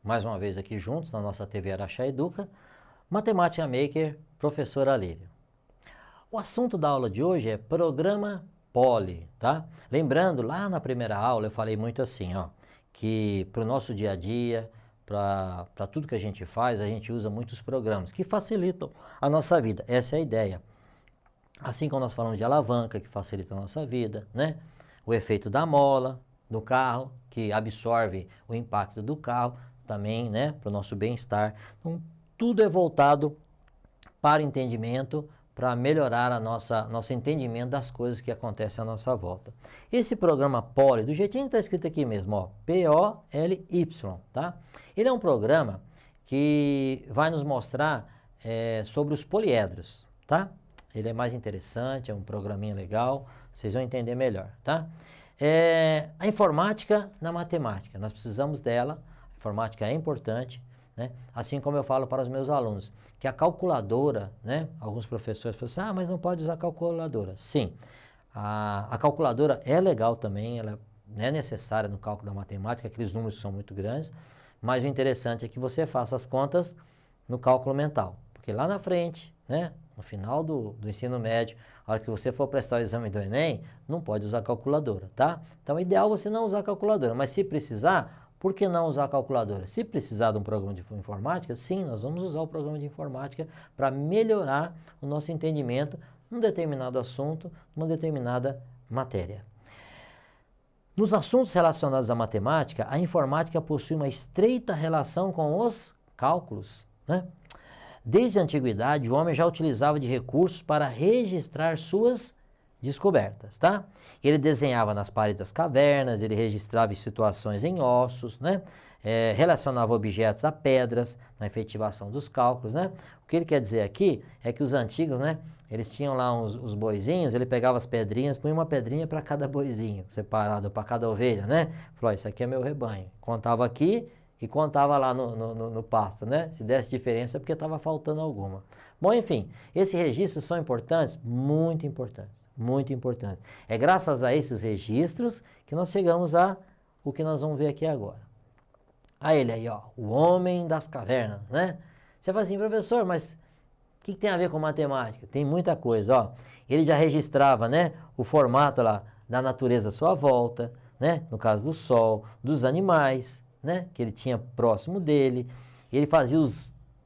mais uma vez aqui juntos na nossa TV Araxá Educa, Matemática Maker, professor Alírio. O assunto da aula de hoje é programa Poli, tá? Lembrando, lá na primeira aula eu falei muito assim, ó, que para o nosso dia a dia, para tudo que a gente faz, a gente usa muitos programas que facilitam a nossa vida. Essa é a ideia. Assim como nós falamos de alavanca, que facilita a nossa vida, né? O efeito da mola do carro, que absorve o impacto do carro, também, né, para o nosso bem-estar. Então, tudo é voltado para o entendimento, para melhorar nosso entendimento das coisas que acontecem à nossa volta. Esse programa Poli, do jeitinho que está escrito aqui mesmo, ó, P-O-L-Y, tá? Ele é um programa que vai nos mostrar sobre os poliedros, tá? Ele é mais interessante, é um programinha legal, vocês vão entender melhor, tá? A informática na matemática, nós precisamos dela, a informática é importante, né? Assim como eu falo para os meus alunos, que a calculadora, né? Alguns professores falam assim, mas não pode usar calculadora. Sim, a calculadora é legal também, ela é necessária no cálculo da matemática, aqueles números são muito grandes, mas o interessante é que você faça as contas no cálculo mental, porque lá na frente, né? No final do ensino médio, a hora que você for prestar o exame do Enem, não pode usar calculadora, tá? Então, o ideal é você não usar calculadora, mas se precisar, por que não usar calculadora? Se precisar de um programa de informática, sim, nós vamos usar o programa de informática para melhorar o nosso entendimento num determinado assunto, numa determinada matéria. Nos assuntos relacionados à matemática, a informática possui uma estreita relação com os cálculos, né? Desde a antiguidade, o homem já utilizava de recursos para registrar suas descobertas, tá? Ele desenhava nas paredes das cavernas, ele registrava situações em ossos, né? Relacionava objetos a pedras na efetivação dos cálculos, né? O que ele quer dizer aqui é que os antigos, né? Eles tinham lá os boizinhos, ele pegava as pedrinhas, punha uma pedrinha para cada boizinho, separado para cada ovelha, né? Falou, isso aqui é meu rebanho. Contava aqui e contava lá no pasto, né? Se desse diferença é porque estava faltando alguma. Bom, enfim, esses registros são importantes? Muito importantes, muito importantes. É graças a esses registros que nós chegamos a o que nós vamos ver aqui agora. A ele aí, ó, o homem das cavernas, né? Você fala assim, professor, mas o que tem a ver com matemática? Tem muita coisa, ó. Ele já registrava, né, o formato lá da natureza à sua volta, né? No caso do sol, dos animais, né, que ele tinha próximo dele, ele fazia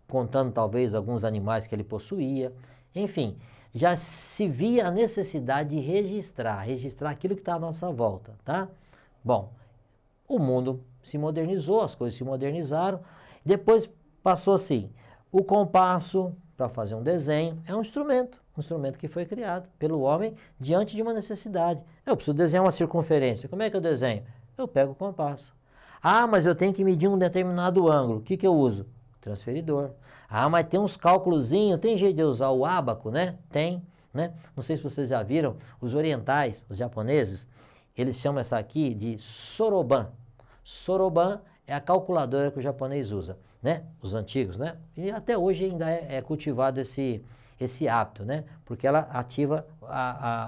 contando talvez alguns animais que ele possuía, enfim, já se via a necessidade de registrar aquilo que está à nossa volta, tá? Bom, o mundo se modernizou, as coisas se modernizaram, depois passou assim, o compasso para fazer um desenho é um instrumento que foi criado pelo homem diante de uma necessidade. Eu preciso desenhar uma circunferência, como é que eu desenho? Eu pego o compasso. Ah, mas eu tenho que medir um determinado ângulo. O que eu uso? Transferidor. Ah, mas tem uns cálculozinhos, tem jeito de usar o ábaco, né? Tem, né? Não sei se vocês já viram, os orientais, os japoneses, eles chamam essa aqui de soroban. Soroban é a calculadora que o japonês usa, né? Os antigos, né? E até hoje ainda é cultivado esse hábito, né? Porque ela ativa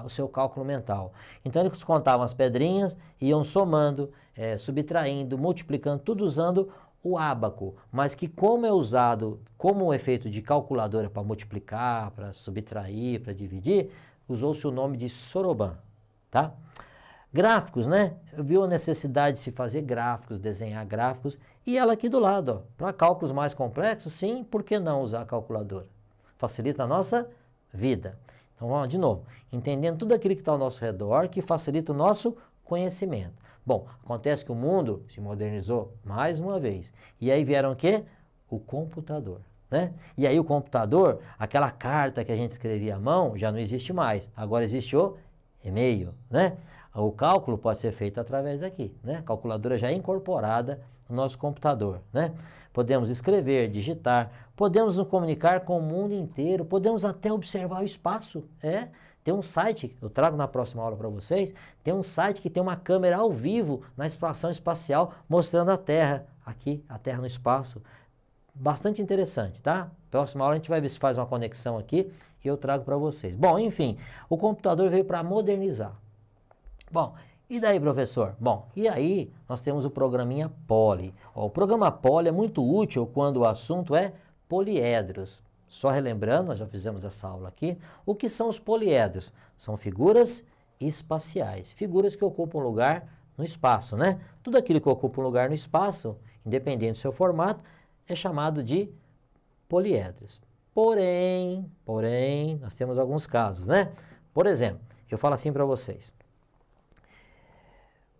o seu cálculo mental. Então eles contavam as pedrinhas, iam somando, subtraindo, multiplicando, tudo usando o ábaco, mas que como é usado como um efeito de calculadora para multiplicar, para subtrair, para dividir, usou-se o nome de soroban, tá? Gráficos, né? Viu a necessidade de se fazer gráficos, desenhar gráficos, e ela aqui do lado, ó, para cálculos mais complexos, sim, por que não usar a calculadora? Facilita a nossa vida. Então vamos de novo, entendendo tudo aquilo que está ao nosso redor, que facilita o nosso conhecimento. Bom, acontece que o mundo se modernizou mais uma vez. E aí vieram o quê? O computador, né? E aí o computador, aquela carta que a gente escrevia à mão, já não existe mais. Agora existe o e-mail, né? O cálculo pode ser feito através daqui, né? A calculadora já é incorporada no nosso computador, né? Podemos escrever, digitar, podemos nos comunicar com o mundo inteiro, podemos até observar o espaço, Tem um site, eu trago na próxima aula para vocês, tem um site que tem uma câmera ao vivo na estação espacial mostrando a Terra, aqui, a Terra no espaço. Bastante interessante, tá? Próxima aula a gente vai ver se faz uma conexão aqui e eu trago para vocês. Bom, enfim, o computador veio para modernizar. Bom, E daí, professor? Bom, e aí nós temos o programinha Poli. Ó, o programa Poli é muito útil quando o assunto é poliedros. Só relembrando, nós já fizemos essa aula aqui, o que são os poliedros? São figuras espaciais, figuras que ocupam lugar no espaço, né? Tudo aquilo que ocupa um lugar no espaço, independente do seu formato, é chamado de poliedros. Porém, nós temos alguns casos, né? Por exemplo, eu falo assim para vocês.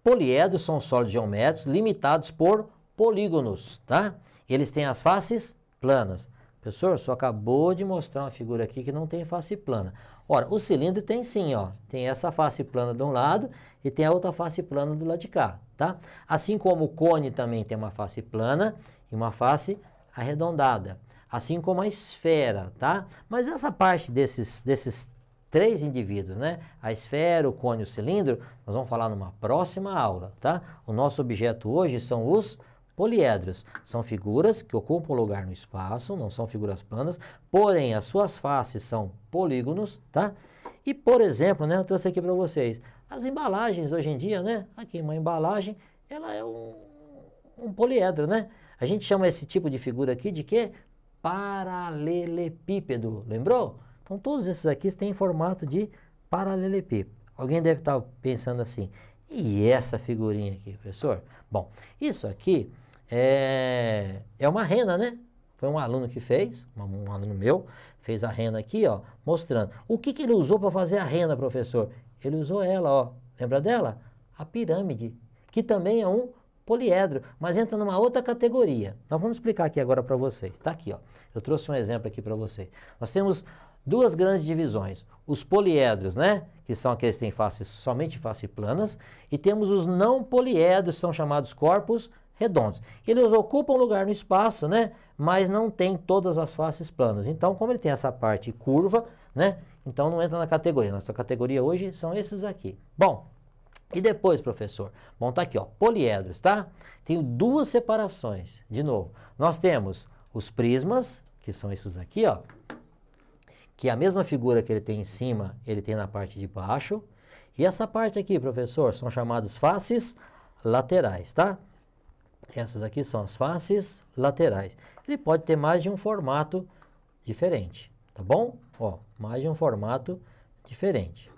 Poliedros são sólidos geométricos limitados por polígonos, tá? Eles têm as faces planas. Professor, só acabou de mostrar uma figura aqui que não tem face plana. Ora, o cilindro tem sim, ó. Tem essa face plana de um lado e tem a outra face plana do lado de cá, tá? Assim como o cone também tem uma face plana e uma face arredondada. Assim como a esfera, tá? Mas essa parte desses três indivíduos, né? A esfera, o cone e o cilindro, nós vamos falar numa próxima aula, tá? O nosso objeto hoje são os poliedros. São figuras que ocupam lugar no espaço, não são figuras planas, porém as suas faces são polígonos, tá? E, por exemplo, né, eu trouxe aqui para vocês, as embalagens hoje em dia, né? Aqui uma embalagem, ela é um poliedro, né? A gente chama esse tipo de figura aqui de quê? Paralelepípedo, lembrou? Então todos esses aqui têm formato de paralelepípedo. Alguém deve estar pensando assim, e essa figurinha aqui, professor? Bom, isso aqui é uma rena, né? Foi um aluno que fez, um aluno meu, fez a rena aqui, ó, mostrando. O que ele usou para fazer a rena, professor? Ele usou ela, ó, lembra dela? A pirâmide, que também é um poliedro, mas entra numa outra categoria. Nós vamos explicar aqui agora para vocês. Está aqui, ó. Eu trouxe um exemplo aqui para vocês. Nós temos duas grandes divisões. Os poliedros, né? Que são aqueles que têm faces, somente face planas. E temos os não poliedros, são chamados corpos redondos. Eles ocupam lugar no espaço, né? Mas não tem todas as faces planas. Então, como ele tem essa parte curva, né? Então não entra na categoria. Nossa categoria hoje são esses aqui. Bom, e depois, professor? Bom, tá aqui, ó, poliedros, tá? Tenho duas separações. De novo, nós temos os prismas, que são esses aqui, ó, que é a mesma figura que ele tem em cima, ele tem na parte de baixo. E essa parte aqui, professor, são chamados faces laterais, tá? Essas aqui são as faces laterais. Ele pode ter mais de um formato diferente, tá bom? Ó, mais de um formato diferente.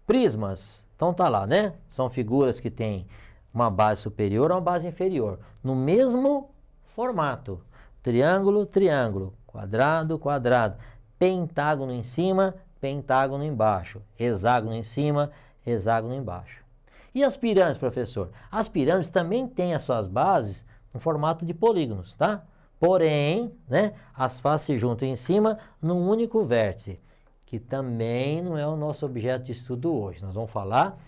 Prismas, então tá lá, né? São figuras que têm uma base superior ou uma base inferior, no mesmo formato. Triângulo, triângulo, quadrado, quadrado, pentágono em cima, pentágono embaixo, hexágono em cima, hexágono embaixo. E as pirâmides, professor? As pirâmides também têm as suas bases no formato de polígonos, tá? Porém, né, as faces se juntam em cima num único vértice, que também não é o nosso objeto de estudo hoje. Nós vamos falar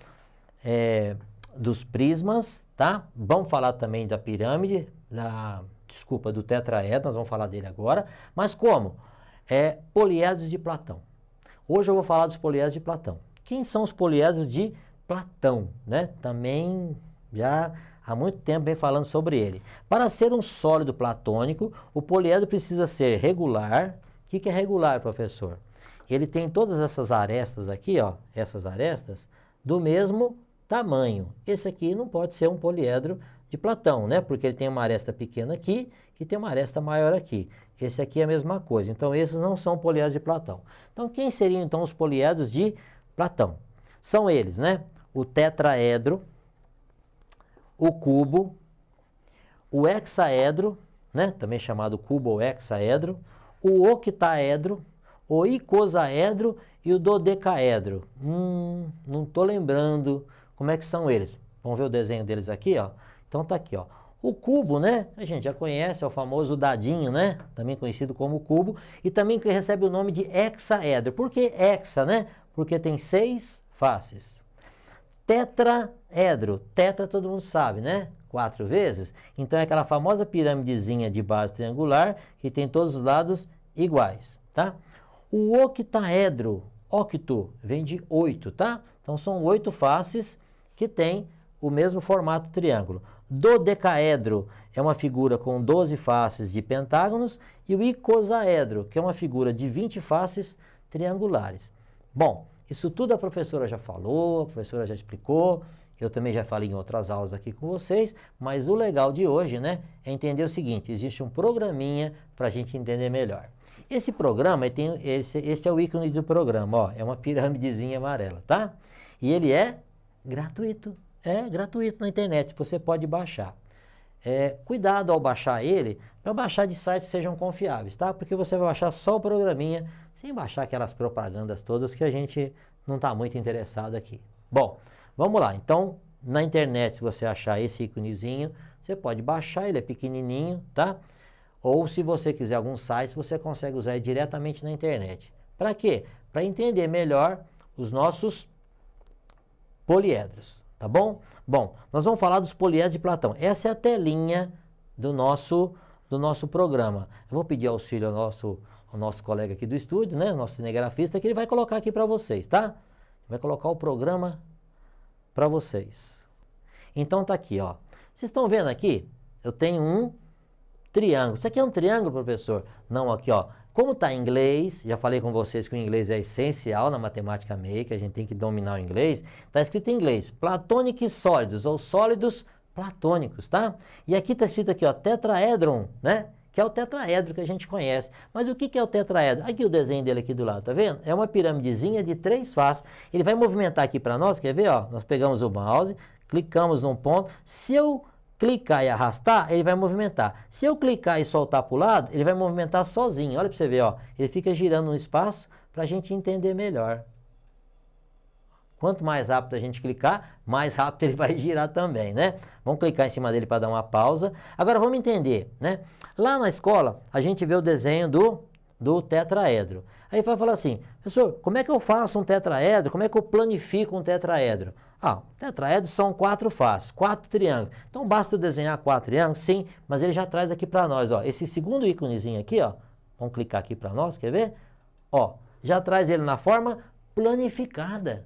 dos prismas, tá? Vamos falar também da pirâmide, do tetraedro, nós vamos falar dele agora. Mas como? Poliedros de Platão. Hoje eu vou falar dos poliedros de Platão. Quem são os poliedros de Platão, né? Também já há muito tempo vem falando sobre ele. Para ser um sólido platônico, o poliedro precisa ser regular. O que é regular, professor? Ele tem todas essas arestas aqui, ó, essas arestas, do mesmo tamanho. Esse aqui não pode ser um poliedro de Platão, né? Porque ele tem uma aresta pequena aqui e tem uma aresta maior aqui. Esse aqui é a mesma coisa. Então, esses não são poliedros de Platão. Então, quem seriam, então, os poliedros de Platão? São eles, né? O tetraedro, o cubo, o hexaedro, né? Também chamado cubo ou hexaedro, o octaedro, o icosaedro e o dodecaedro. Não estou lembrando como é que são eles. Vamos ver o desenho deles aqui, ó. Então tá aqui, ó. O cubo, né? A gente já conhece, é o famoso dadinho, né? Também conhecido como cubo. E também que recebe o nome de hexaedro. Por que hexa, né? Porque tem 6 faces. Tetraedro. Tetra todo mundo sabe, né? 4 vezes. Então é aquela famosa pirâmidezinha de base triangular que tem todos os lados iguais, tá? O octaedro, octo, vem de 8, tá? Então são 8 faces que têm o mesmo formato triângulo. Dodecaedro é uma figura com 12 faces de pentágonos e o icosaedro, que é uma figura de 20 faces triangulares. Bom, Isso tudo a professora já falou, a professora já explicou, eu também já falei em outras aulas aqui com vocês, mas o legal de hoje, né, é entender o seguinte, existe um programinha para a gente entender melhor. Esse programa, este é o ícone do programa, ó, é uma pirâmidezinha amarela, tá? E ele é gratuito na internet, você pode baixar. Cuidado ao baixar ele, para baixar de sites que sejam confiáveis, tá? Porque você vai baixar só o programinha, sem baixar aquelas propagandas todas que a gente não está muito interessado aqui. Bom, vamos lá. Então, na internet, se você achar esse íconezinho, você pode baixar, ele é pequenininho, tá? Ou se você quiser algum site, você consegue usar ele diretamente na internet. Para quê? Para entender melhor os nossos poliedros, tá bom? Bom, nós vamos falar dos poliedros de Platão. Essa é a telinha do nosso programa. Eu vou pedir auxílio ao nosso colega aqui do estúdio, né? Nosso cinegrafista, que ele vai colocar aqui para vocês, tá? Vai colocar o programa para vocês. Então tá aqui, ó. Vocês estão vendo aqui? Eu tenho um triângulo. Isso aqui é um triângulo, professor? Não, aqui, ó. Como está em inglês, já falei com vocês que o inglês é essencial na matemática Maker, a gente tem que dominar o inglês. Está escrito em inglês, platonic sólidos, ou sólidos platônicos, tá? E aqui está escrito aqui, ó, tetraedron, né? Que é o tetraedro que a gente conhece. Mas o que é o tetraedro? Aqui o desenho dele aqui do lado, tá vendo? É uma piramidezinha de 3 faces. Ele vai movimentar aqui para nós, quer ver? Ó? Nós pegamos o mouse, clicamos num ponto. Se eu clicar e arrastar, ele vai movimentar. Se eu clicar e soltar para o lado, ele vai movimentar sozinho. Olha para você ver, ó. Ele fica girando no espaço para a gente entender melhor. Quanto mais rápido a gente clicar, mais rápido ele vai girar também, né? Vamos clicar em cima dele para dar uma pausa. Agora vamos entender, né? Lá na escola, a gente vê o desenho do tetraedro. Aí vai falar assim, professor, como é que eu faço um tetraedro? Como é que eu planifico um tetraedro? Tetraedros são 4 faces, 4 triângulos. Então basta eu desenhar 4 triângulos, sim, mas ele já traz aqui para nós, ó, esse segundo íconezinho aqui, ó, vamos clicar aqui para nós, quer ver? Ó, já traz ele na forma planificada.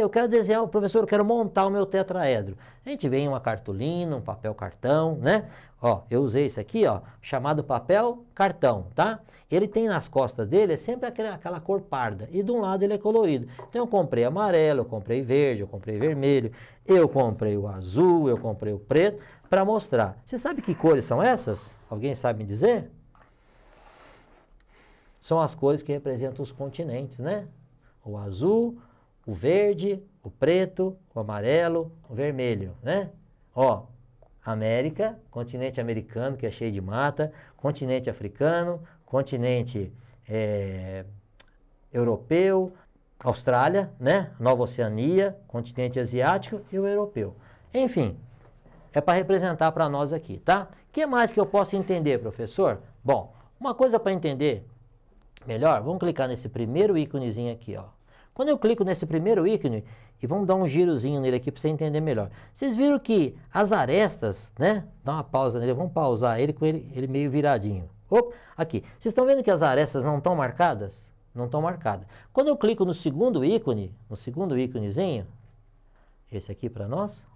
Eu quero desenhar, professor, eu quero montar o meu tetraedro. A gente vem uma cartolina, um papel cartão, né? Ó, eu usei esse aqui, ó, chamado papel cartão, tá? Ele tem nas costas dele, é sempre aquela cor parda, e de um lado ele é colorido. Então eu comprei amarelo, eu comprei verde, eu comprei vermelho, eu comprei o azul, eu comprei o preto, para mostrar. Você sabe que cores são essas? Alguém sabe me dizer? São as cores que representam os continentes, né? O azul, o verde, o preto, o amarelo, o vermelho, né? Ó, América, continente americano, que é cheio de mata, continente africano, continente europeu, Austrália, né? Nova Oceania, continente asiático e o europeu. Enfim, é para representar para nós aqui, tá? O que mais que eu posso entender, professor? Bom, uma coisa para entender melhor, vamos clicar nesse primeiro íconezinho aqui, ó. Quando eu clico nesse primeiro ícone, e vamos dar um girozinho nele aqui para você entender melhor. Vocês viram que as arestas, né? Dá uma pausa nele, vamos pausar ele com ele meio viradinho. Opa, aqui. Vocês estão vendo que as arestas não estão marcadas? Não estão marcadas. Quando eu clico no segundo ícone, no segundo íconezinho, esse aqui para nós,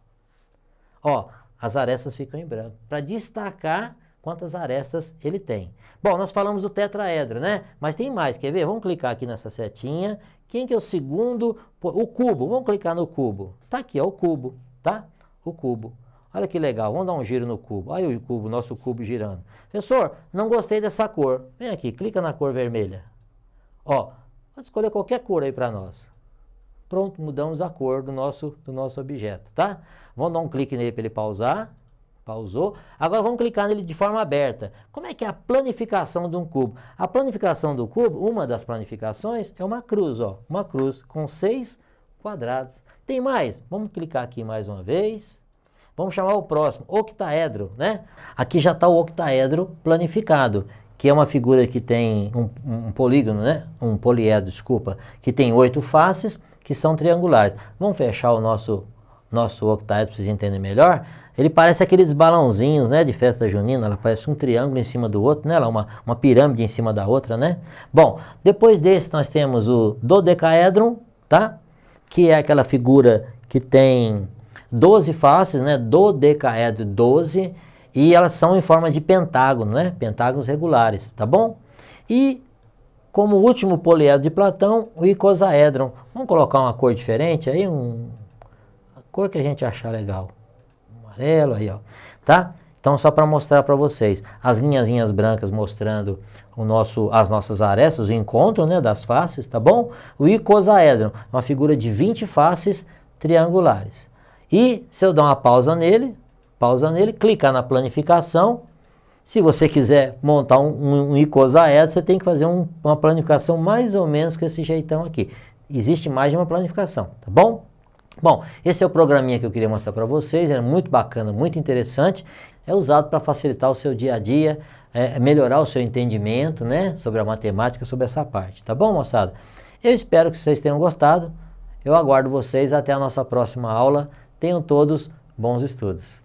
ó, as arestas ficam em branco, para destacar quantas arestas ele tem. Bom, nós falamos do tetraedro, né? Mas tem mais, quer ver? Vamos clicar aqui nessa setinha. Quem que é o segundo? O cubo, vamos clicar no cubo. Tá aqui, ó, o cubo, tá? O cubo. Olha que legal, vamos dar um giro no cubo. Olha o cubo, nosso cubo girando. Professor, não gostei dessa cor. Vem aqui, clica na cor vermelha. Ó, pode escolher qualquer cor aí para nós. Pronto, mudamos a cor do nosso objeto, tá? Vamos dar um clique nele para ele pausar. Pausou. Agora vamos clicar nele de forma aberta. Como é que é a planificação de um cubo? A planificação do cubo, uma das planificações, é uma cruz, ó. Uma cruz com 6 quadrados. Tem mais? Vamos clicar aqui mais uma vez. Vamos chamar o próximo, octaedro, né? Aqui já está o octaedro planificado, que é uma figura que tem um polígono, né? Um poliedro, desculpa, que tem 8 faces, que são triangulares. Vamos fechar o nosso octaedro para vocês entenderem melhor. Ele parece aqueles balãozinhos, né, de festa junina, ela parece um triângulo em cima do outro, né, uma pirâmide em cima da outra, né. Bom, depois desse nós temos o dodecaedron, tá, que é aquela figura que tem 12 faces, né, dodecaedro 12, e elas são em forma de pentágono, né, pentágonos regulares, tá bom? E como último poliedro de Platão, o icosaedron. Vamos colocar uma cor diferente aí, a cor que a gente achar legal. Amarelo aí, ó, tá? Então, só para mostrar para vocês, as linhazinhas brancas mostrando as nossas arestas, o encontro, né, das faces, tá bom? O icosaedron, uma figura de 20 faces triangulares. E se eu dar uma pausa nele, clicar na planificação, se você quiser montar um icosaedro, você tem que fazer uma planificação mais ou menos com esse jeitão aqui. Existe mais de uma planificação, tá bom? Bom, esse é o programinha que eu queria mostrar para vocês, é muito bacana, muito interessante, é usado para facilitar o seu dia a dia, melhorar o seu entendimento, né, sobre a matemática, sobre essa parte, tá bom, moçada? Eu espero que vocês tenham gostado, eu aguardo vocês até a nossa próxima aula, tenham todos bons estudos.